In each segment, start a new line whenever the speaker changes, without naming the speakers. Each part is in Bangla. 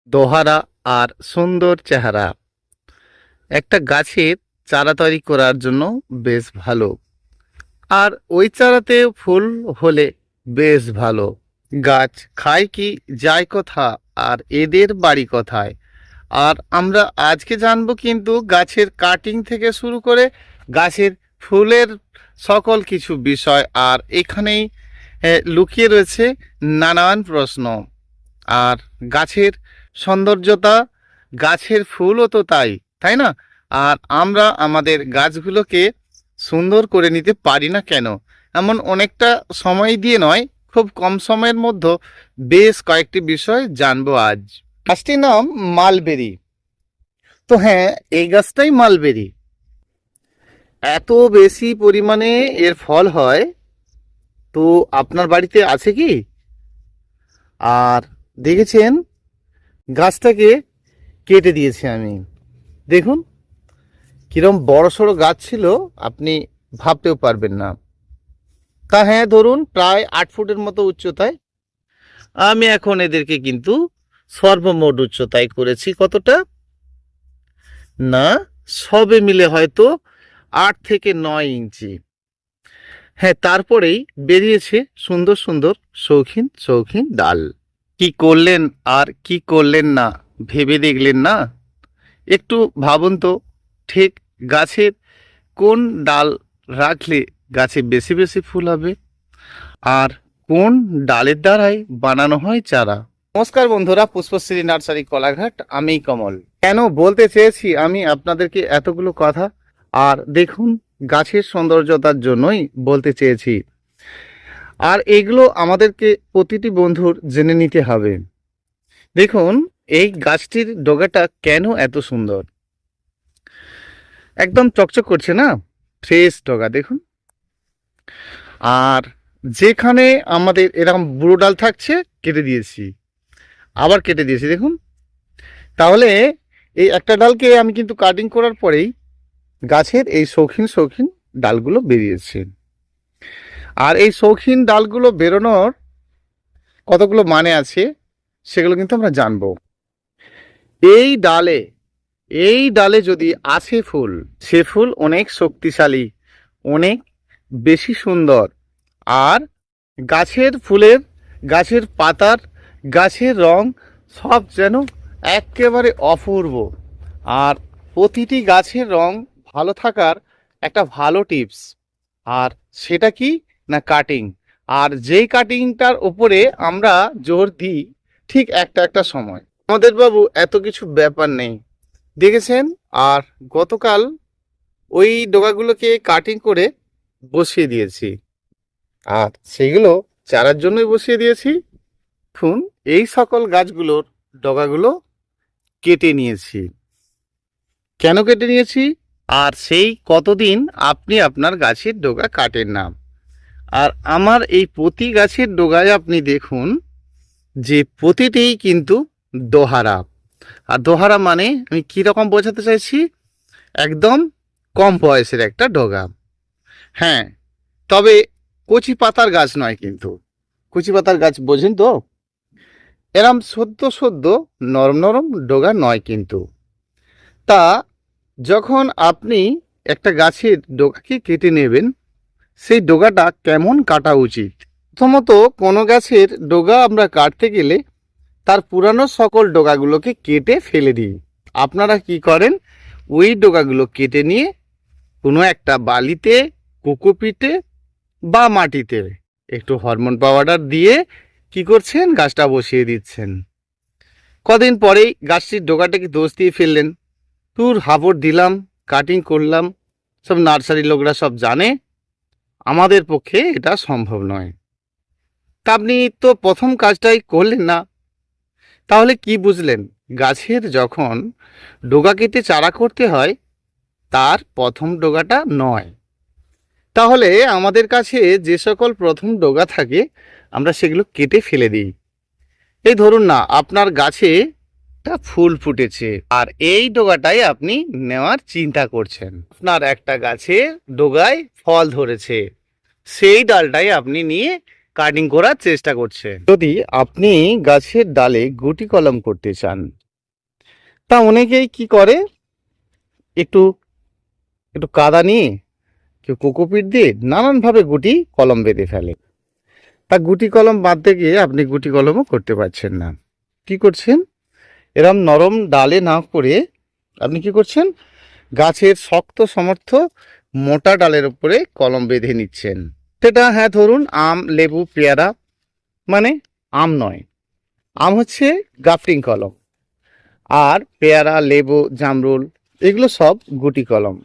দোহারা আর সুন্দর চেহারা একটা গাছের চারা তৈরি করার জন্য বেশ ভালো। আর ওই চারাতে ফুল হলে বেশ ভালো। গাছ খায় কি, যায় কোথা, আর এদের বাড়ি কোথায়? আর আমরা আজকে জানবো কিন্তু গাছের কাটিং থেকে শুরু করে গাছের ফুলের সকল কিছু বিষয়। আর এখানেই লুকিয়ে রয়েছে নানান প্রশ্ন। আর গাছের সৌন্দর্যতা, গাছের ফুলও তো তাই, তাই না? আর আমরা আমাদের গাছগুলোকে সুন্দর করে নিতে পারি না কেন? এমন অনেকটা সময় দিয়ে নয়, খুব কম সময়ের মধ্যে বেশ কয়েকটি বিষয় জানবো আজ। গাছটির নাম মালবেরি। তো হ্যাঁ, এই গাছটাই মালবেরি। এত বেশি পরিমাণে এর ফল হয়, তো আপনার বাড়িতে আছে কি? আর দেখেছেন, গাছটাকে কেটে দিয়েছি আমি। দেখুন কিরম বড় সড়ো গাছ ছিল, আপনি ভাবতেও পারবেন না। তা হ্যাঁ, ধরুন প্রায় 8 ফুটের মতো উচ্চতায়। আমি এখন এদেরকে কিন্তু সর্বমোট উচ্চতায় করেছি কতটা না, সবে মিলে হয়তো 8 থেকে 9 ইঞ্চি। হ্যাঁ, তারপরেই বেরিয়েছে সুন্দর সুন্দর শৌখিন শৌখিন ডাল। কি করলেন আর কি করলেন না, ভেবে দেখলেন না? একটু ভাবুন তো, ঠিক গাছের কোন ডাল রাখলে গাছে বেশি বেশি ফুল হবে, আর কোন ডালের দ্বারাই বানানো হয় চারা। নমস্কার বন্ধুরা, পুষ্পশ্রী নার্সারি কোলাঘাট, আমি কমল। কেন বলতে চেয়েছি আমি আপনাদেরকে এতগুলো কথা? আর দেখুন, গাছের সৌন্দর্যতার জন্যই বলতে চেয়েছি। আর এগুলো আমাদেরকে প্রতিটি বন্ধুর জেনে নিতে হবে। দেখুন, এই গাছটির ডগাটা কেন এত সুন্দর, একদম চকচক করছে না, ফ্রেশ ডগা দেখুন। আর যেখানে আমাদের এরকম বুড়ো ডাল থাকছে কেটে দিয়েছি, আবার কেটে দিয়েছি দেখুন। তাহলে এই একটা ডালকে আমি কিন্তু কাটিং করার পরেই গাছের এই শৌখিন শৌখিন ডালগুলো বেরিয়েছে। আর এই শৌখিন ডালগুলো বেরোনোর কতগুলো মানে আছে, সেগুলো কিন্তু আমরা জানবো। এই ডালে এই ডালে যদি আসে ফুল, সে ফুল অনেক শক্তিশালী, অনেক বেশি সুন্দর। আর গাছের ফুলের, গাছের পাতার, গাছের রং সব যেন একেবারে অপূর্ব। আর প্রতিটি গাছের রং ভালো থাকার একটা ভালো টিপস, আর সেটা কি না কাটিং। আর যেই কাটিংটার ওপরে আমরা জোর দিই ঠিক একটা একটা সময়, আমাদের বাবু এত কিছু ব্যাপার নেই, দেখেছেন। আর গতকাল ওই ডগাগুলোকে কাটিং করে বসিয়ে দিয়েছি, আর সেগুলো চারার জন্যই বসিয়ে দিয়েছি। দেখুন, এই সকল গাছগুলোর ডগাগুলো কেটে নিয়েছি। কেন কেটে নিয়েছি, আর সেই কতদিন আপনি আপনার গাছের ডগা কাটেন না। আর আমার এই প্রতি গাছের ডগায় আপনি দেখুন যে প্রতিটিই কিন্তু দোহারা। আর দোহারা মানে আমি কীরকম বোঝাতে চাইছি, একদম কম বয়সের একটা ডগা। হ্যাঁ, তবে কচি পাতার গাছ নয় কিন্তু। কচি পাতার গাছ বোঝেন তো, এরম সদ্য সদ্য নরম নরম ডগা নয় কিন্তু। তা যখন আপনি একটা গাছের ডগাকে কেটে নেবেন, সেই ডগাটা কেমন কাটা উচিত? প্রথমত, কোনো গাছের ডগা আমরা কাটতে গেলে তার পুরানো সকল ডগাগুলোকে কেটে ফেলে দিই। আপনারা কি করেন, ওই ডগাগুলো কেটে নিয়ে কোনো একটা বালিতে, কোকোপিটে বা মাটিতে একটু হরমোন পাউডার দিয়ে কি করছেন, গাছটা বসিয়ে দিচ্ছেন। কদিন পরেই গাছটির ডগাটাকে দোষ দিয়ে ফেললেন, তুর হাবড় দিলাম, কাটিং করলাম। সব নার্সারি লোকরা সব জানে, আমাদের পক্ষে এটা সম্ভব নয়। তা আপনি তো প্রথম কাজটাই করলেন না, তাহলে কি বুঝলেন? গাছের যখন ডগা কেটে চারা করতে হয়, তার প্রথম ডগাটা নয়। তাহলে আমাদের কাছে যে সকল প্রথম ডগা থাকে, আমরা সেগুলো কেটে ফেলে দিই। এই ধরুন না, আপনার গাছে একটা ফুল ফুটেছে, আর এই ডগাটাই আপনি নেওয়ার চিন্তা করছেন। আপনার একটা গাছে ডগায় ফল ধরেছে, সেই ডালটাই আপনি নিয়ে কাটিং করার চেষ্টা করছে। যদি আপনি গাছের ডালে গুটি কলম করতে চান, তা অনেকেই কি করে, একটু একটু কাদা নিয়ে, কেউ কোকোপিট দিয়ে নানানভাবে গুটি কলম বেঁধে ফেলে। তা গুটি কলম বাঁধতে গিয়ে আপনি গুটি কলমও করতে পারছেন না। কি করছেন, এরম নরম ডালে না করে আপনি কি করছেন, গাছের শক্ত সমর্থ মোটা ডালের উপরে কলম বেঁধে নিচ্ছেন। সেটা হ্যাঁ ধরুন আম, লেবু, পেয়ারা, মানে আম নয়, আম হচ্ছে গ্রাফটিং কলম, আর পেয়ারা, লেবু, জামরুল এগুলো সব গুটি কলম।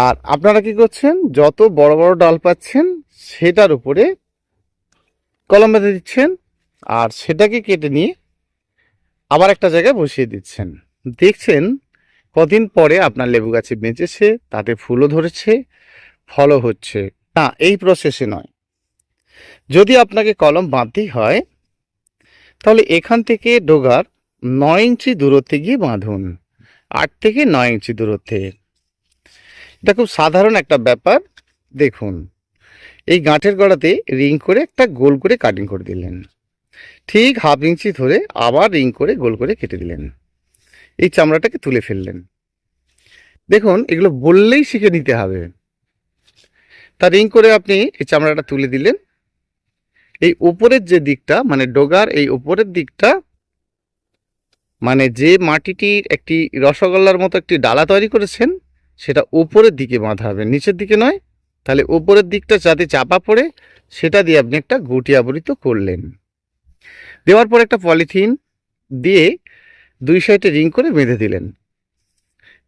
আর আপনারা কি করছেন, যত বড় বড় ডাল পাচ্ছেন সেটার উপরে কলম বেঁধে দিচ্ছেন, আর সেটাকে কেটে নিয়ে আবার একটা জায়গায় বসিয়ে দিচ্ছেন। দেখছেন কদিন পরে আপনার লেবু গাছে বেঁচেছে, তাতে ফুলও ধরেছে, ফলও হচ্ছে। না, এই প্রসেসে নয়। যদি আপনাকে কলম বাঁধতেই হয়, তাহলে এখান থেকে ডোগার 9 ইঞ্চি দূরত্বে গিয়ে বাঁধুন, 8 থেকে 9 ইঞ্চি দূরত্বে। এটা খুব সাধারণ একটা ব্যাপার। দেখুন, এই গাঁটের গোড়াতে রিং করে একটা গোল করে কাটিং করে দিলেন, ঠিক 1/2 ইঞ্চি ধরে আবার রিং করে গোল করে কেটে দিলেন, এই চামড়াটাকে তুলে ফেললেন। দেখুন, এগুলো বললেই শিখে নিতে হবে। তা রিং করে আপনি এই চামড়াটা তুলে দিলেন, এই উপরের যে দিকটা মানে ডোগার এই উপরের দিকটা, মানে যে মাটিটির একটি রসগোল্লার মতো একটি ডালা তৈরি করেছেন, সেটা উপরের দিকে বাঁধা হবে, নিচের দিকে নয়। তাহলে উপরের দিকটা যাতে চাপা পড়ে, সেটা দিয়ে আপনি একটা গুটি আবৃত করলেন। দেওয়ার পর একটা পলিথিন দিয়ে 2 সাইডে রিং করে বেঁধে দিলেন।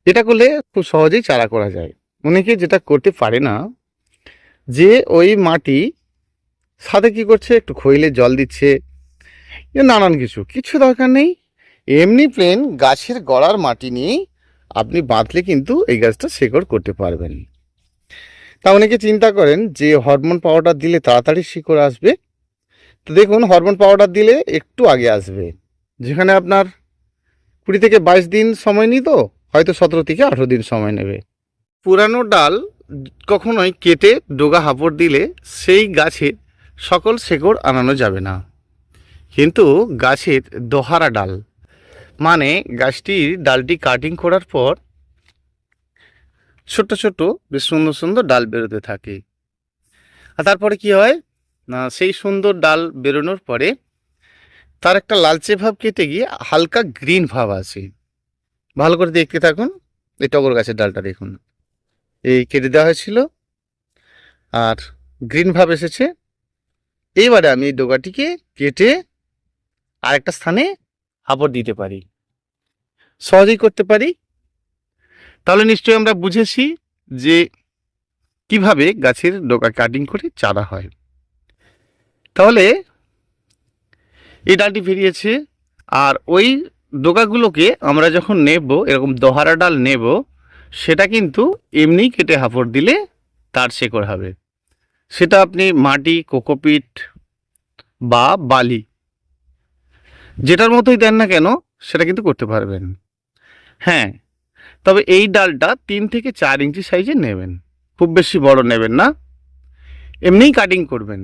এটা করলে খুব সহজেই চারা করা যায়। অনেকে যেটা করতে পারে না, যে ওই মাটি সাথে কি করছে, একটু খইলে জল দিচ্ছে, নানান কিছু দরকার নেই। এমনি প্লেন গাছের গোড়ার মাটি নিয়েই আপনি বাঁধলে কিন্তু এই গাছটা শেকড় করতে পারবেন। তা অনেকে চিন্তা করেন যে হরমোন পাউডার দিলে তাড়াতাড়ি শিকড় আসবে। তো দেখুন, হরমোন পাউডার দিলে একটু আগে আসবে, যেখানে আপনার 20 থেকে 22 দিন সময় নিত, হয়তো 17 থেকে 18 দিন সময় নেবে। পুরানো ডাল কখনোই কেটে ডোগা হাঁপড় দিলে সেই গাছের সকল শেকড় আনানো যাবে না। কিন্তু গাছের দোহারা ডাল, মানে গাছটির ডালটি কাটিং করার পর ছোট্ট ছোট্ট বেশ সুন্দর সুন্দর ডাল বেরোতে থাকে। আর তারপরে কি হয় না, সেই সুন্দর ডাল বেরোনোর পরে তার একটা লালচে ভাব কেটে গিয়ে হালকা গ্রিন ভাব আসে। ভালো করে দেখতে থাকুন, এই টগর গাছের ডালটা দেখুন, এই কেটে দেওয়া হয়েছিল আর গ্রিন ভাব এসেছে। এইবারে আমি এই ডোগাটিকে কেটে আরেকটা স্থানে হাঁপড় দিতে পারি, সহজেই করতে পারি। তাহলে নিশ্চয়ই আমরা বুঝেছি যে কিভাবে গাছের ডোগা কাটিং করে চারা হয়। তাহলে এই ডালটি বেরিয়েছে, আর ওই ডোগাগুলোকে আমরা যখন নেব, এরকম দোহারা ডাল নেব, সেটা কিন্তু এমনি কেটে হাঁপড় দিলে তার শেকড় হবে। সেটা আপনি মাটি, কোকোপিট বা বালি যেটার মতোই দেন না কেন, সেটা কিন্তু করতে পারবেন। হ্যাঁ, তবে এই ডালটা 3 থেকে 4 ইঞ্চি সাইজে নেবেন, খুব বেশি বড় নেবেন না, এমনিই কাটিং করবেন,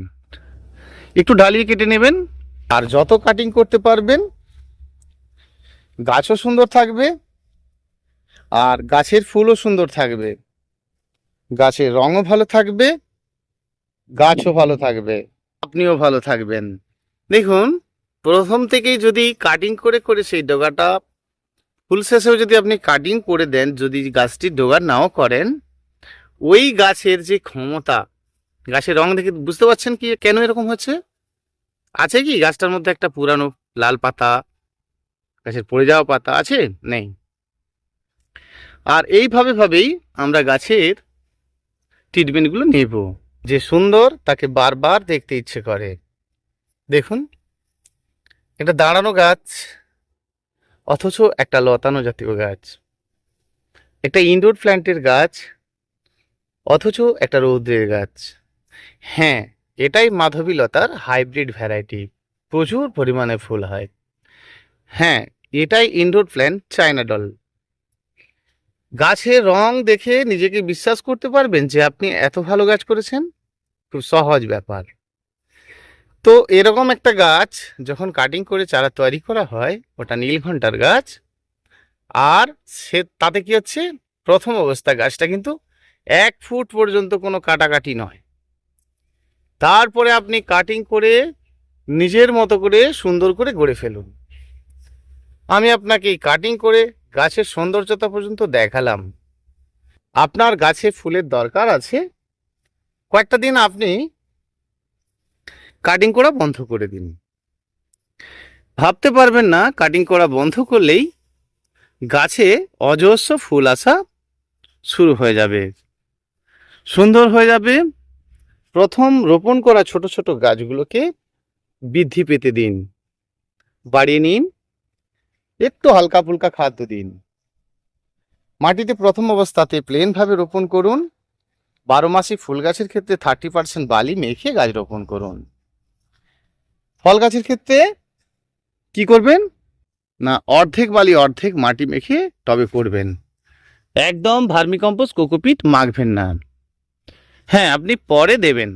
একটু ঢালিয়ে কেটে নেবেন। আর যত কাটিং করতে পারবেন, গাছও সুন্দর থাকবে, আর গাছের ফুলও সুন্দর থাকবে, গাছের রঙও ভালো থাকবে, গাছও ভালো থাকবে, আপনিও ভালো থাকবেন। দেখুন, প্রথম থেকেই যদি কাটিং করে করে সেই ডগাটা ফুল শেষেও যদি আপনি কাটিং করে দেন, যদি গাছটি ডোগা নাও করেন, ওই গাছের যে ক্ষমতা, গাছের রং দেখে বুঝতে পারছেন কি কেন এরকম হচ্ছে। আছে কি গাছটার মধ্যে একটা পুরানো লাল পাতা, গাছের পড়ে যাওয়া পাতা আছে? নেই। আর এইভাবেই আমরা গাছের ট্রিটমেন্টগুলো নেব, যে সুন্দর তাকে বারবার দেখতে ইচ্ছে করে। দেখুন, এটা দাঁড়ানো গাছ, অথচ একটা লতানো জাতীয় গাছ, একটা ইনডোর প্ল্যান্টের গাছ, অথচ একটা রৌদ্রের গাছ। হ্যাঁ, এটাই মাধবীলতার হাইব্রিড ভ্যারাইটি, প্রচুর পরিমাণে ফুল হয়। হ্যাঁ, এটাই ইনডোর প্ল্যান্ট চায়না ডল। গাছের রং দেখে নিজেকে বিশ্বাস করতে পারবেন যে আপনি এত ভালো গাছ করেছেন? খুব সহজ ব্যাপার। তো এরকম একটা গাছ যখন কাটিং করে চারা তৈরি করা হয়, ওটা নীলঘণ্টার গাছ। আর সে তাতে কি হচ্ছে, প্রথম অবস্থা গাছটা কিন্তু 1 ফুট পর্যন্ত কোনো কাটাকাটি নয়। তারপরে আপনি কাটিং করে নিজের মতো করে সুন্দর করে গড়ে ফেলুন। আমি আপনাকে এই কাটিং করে গাছের সৌন্দর্যতা পর্যন্ত দেখালাম। আপনার গাছে ফুলের দরকার আছে, কয়েকটা দিন আপনি কাটিং করা বন্ধ করে দিন। ভাবতে পারবেন না কাটিং করা বন্ধ করলেই গাছে অজস্র ফুল আসা শুরু হয়ে যাবে, সুন্দর হয়ে যাবে। প্রথম রোপণ করা ছোট ছোট গাছগুলোকে বৃদ্ধি পেতে দিন, বাড়িয়ে নিন, একটু হালকা ফুলকা খাদ্য দিন। মাটিতে প্রথম অবস্থাতে প্লেনভাবে রোপণ করুন। 12 মাসি ফুল গাছের ক্ষেত্রে 30% বালি মেখে গাছ রোপণ করুন। ফল গাছের ক্ষেত্রে কি করবেন না, অর্ধেক বালি অর্ধেক মাটি মেখে টবে করবেন। একদম ভার্মিকম্পোস্ট কোকোপিট মাখবেন না। হ্যাঁ, আপনি পরে দেবেন,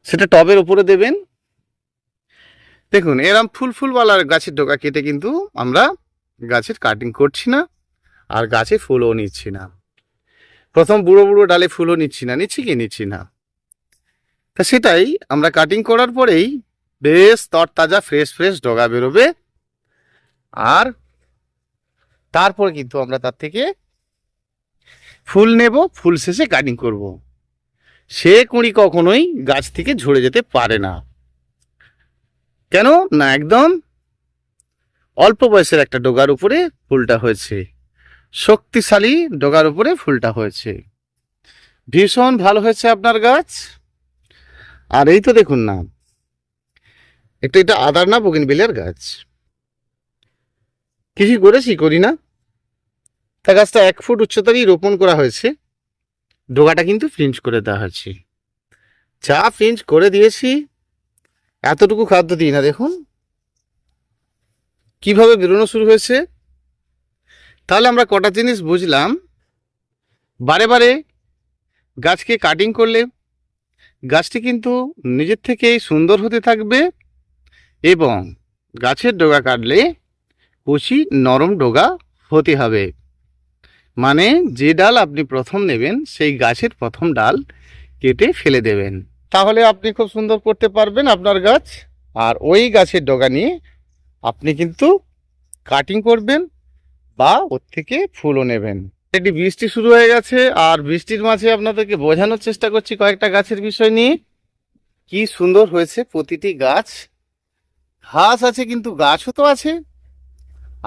সেটা টবের উপরে দেবেন। দেখুন এরম ফুলওয়ালা গাছের ডগা কেটে কিন্তু আমরা গাছের কাটিং করছি না, আর গাছে ফুলও নিচ্ছি না। প্রথম বুড়ো ডালে ফুলও নিচ্ছি না। তা সেটাই আমরা কাটিং করার পরেই বেশ তরতাজা ফ্রেশ ডগা বেরোবে। আর তারপর কিন্তু আমরা তার থেকে ফুল নেব, ফুল শেষে কাটিং করব। সে কুঁড়ি কখনোই গাছ থেকে ঝরে যেতে পারে না। কেন না, একদম অল্প বয়সের একটা ডগার উপরে ফুলটা হয়েছে, শক্তিশালী ডগার উপরে ফুলটা হয়েছে, ভীষণ ভালো হয়েছে আপনার গাছ। আর এই তো দেখুন না, এটা আদার না বোগেনভিলিয়ার গাছ। কিছু করি না, তা গাছটা 1 ফুট উচ্চতারই রোপণ করা হয়েছে। ডগাটা কিন্তু ফ্রিঞ্জ করে দেওয়া হয়েছে। যা ফ্রিঞ্জ করে দিয়েছি, এতটুকু খাদ্য দিই না, দেখুন কিভাবে বেরোনো শুরু হয়েছে। তাহলে আমরা কটা জিনিস বুঝলাম। বারে গাছকে কাটিং করলে গাছটি কিন্তু নিজের থেকেই সুন্দর হতে থাকবে, এবং গাছের ডগা কাটলে কচি নরম ডগা হতে হবে। মানে যে ডাল আপনি প্রথম নেবেন সেই গাছের প্রথম ডাল কেটে ফেলে দেবেন, তাহলে আপনি খুব সুন্দর করতে পারবেন আপনার গাছ। আর ওই গাছের ডগা নিয়ে আপনি কিন্তু কাটিং করবেন বা ওর থেকে ফুলও নেবেন। এটি বৃষ্টি শুরু হয়ে গেছে, আর বৃষ্টির মাঝে আপনাদেরকে বোঝানোর চেষ্টা করছি কয়েকটা গাছের বিষয় নিয়ে। কি সুন্দর হয়েছে প্রতিটি গাছ, ঘাস আছে কিন্তু গাছও তো আছে,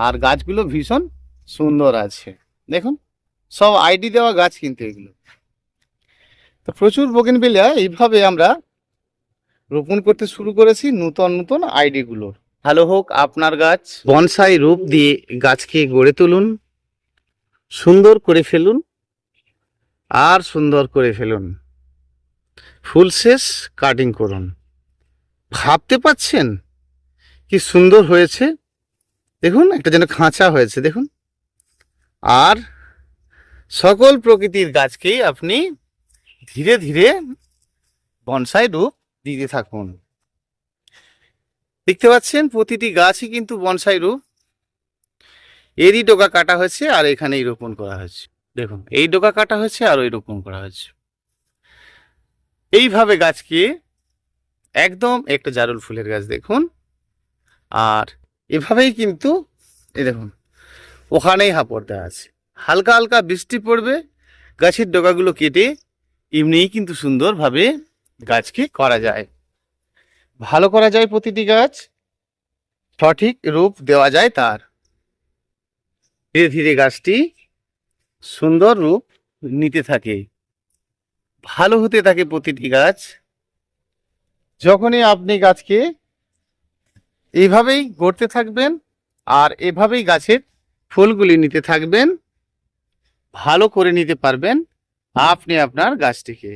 আর গাছগুলো ভীষণ সুন্দর আছে। দেখুন সব আইডি দেওয়া গাছ কিন্তু এগুলো। তো প্রচুর বোগেনভিলিয়া এইভাবে আমরা রোপণ করতে শুরু করেছি, নতুন আইডিগুলোর। ভালো হোক আপনার গাছ। বনসাই রূপ দিয়ে গাছকে গড়ে তুলুন, সুন্দর করে ফেলুন, আর সুন্দর করে ফেলুন। ফুল শেষ কাটিং করুন। ভাবতে পাচ্ছেন কি সুন্দর হয়েছে, দেখুন একটা যেন খাঁচা হয়েছে দেখুন। আর সকল প্রকৃতির গাছকেই আপনি ধীরে ধীরে বনসাই রূপ দিতে থাকুন। দেখতে পাচ্ছেন প্রতিটি গাছই কিন্তু বনসাই রূপ। এরই ডগা কাটা হয়েছে আর এখানেই রোপণ করা হয়েছে। দেখুন এই ডগা কাটা হয়েছে আর ওই রোপণ করা হয়েছে। এইভাবে গাছকে একদম একটা জারুল ফুলের গাছ দেখুন, আর এভাবেই কিন্তু এই দেখুন ওখানেই হাঁপড় দেওয়া আছে। হালকা হালকা বৃষ্টি পড়বে, গাছের ডগাগুলো কেটে এমনিই কিন্তু সুন্দরভাবে গাছকে করা যায়, ভালো করা যায়। প্রতিটি গাছ সঠিক রূপ দেওয়া যায় তার। ধীরে ধীরে গাছটি সুন্দর রূপ নিতে থাকে, ভালো হতে থাকে প্রতিটি গাছ। যখনই আপনি গাছকে এইভাবেই গড়তে থাকবেন আর এভাবেই গাছের ফুলগুলি নিতে থাকবেন, ভালো করে নিতে পারবেন আপনি আপনার গাছটিকে।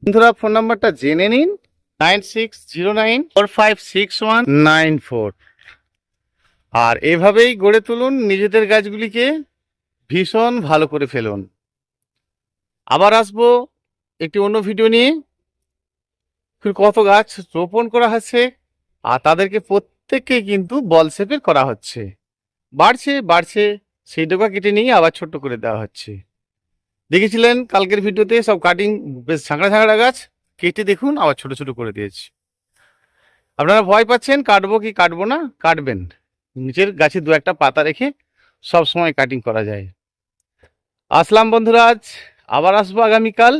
বন্ধুরা ফোন নাম্বারটা জেনে নিন, 9609456194। আর এভাবেই গড়ে তুলুন নিজেদের গাছগুলিকে, ভীষণ ভালো করে ফেলুন। আবার আসবো একটি অন্য ভিডিও নিয়ে। কত গাছ রোপণ করা হচ্ছে, আর তাদেরকে প্রত্যেককে কিন্তু বল শেপের করা হচ্ছে। বাড়ছে বাড়ছে, সেই ডোকা কেটে নিয়ে আবার ছোট্ট করে দেওয়া হচ্ছে। দেখেছিলেন কালকের ভিডিওতে সব কাটিং বেশ ঝাঁকড়া ঝাঁকড়া গাছ, কেটে দেখুন আবার ছোট ছোট করে দিয়েছি। আপনারা ভয় পাচ্ছেন কাটবো কি কাটবো না, কাটবেন। নিচের গাছে দু একটা পাতা রেখে সব সময় কাটিং করা যায়। আসলাম বন্ধুরা, আজ আবার আসবো আগামীকাল।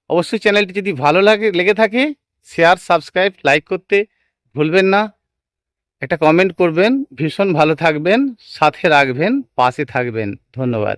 অবশ্যই চ্যানেলটি যদি ভালো লেগে থাকে শেয়ার, সাবস্ক্রাইব, লাইক করতে ভুলবেন না। একটা কমেন্ট করবেন। ভীষণ ভালো থাকবেন, সাথে রাখবেন, পাশে থাকবেন। ধন্যবাদ।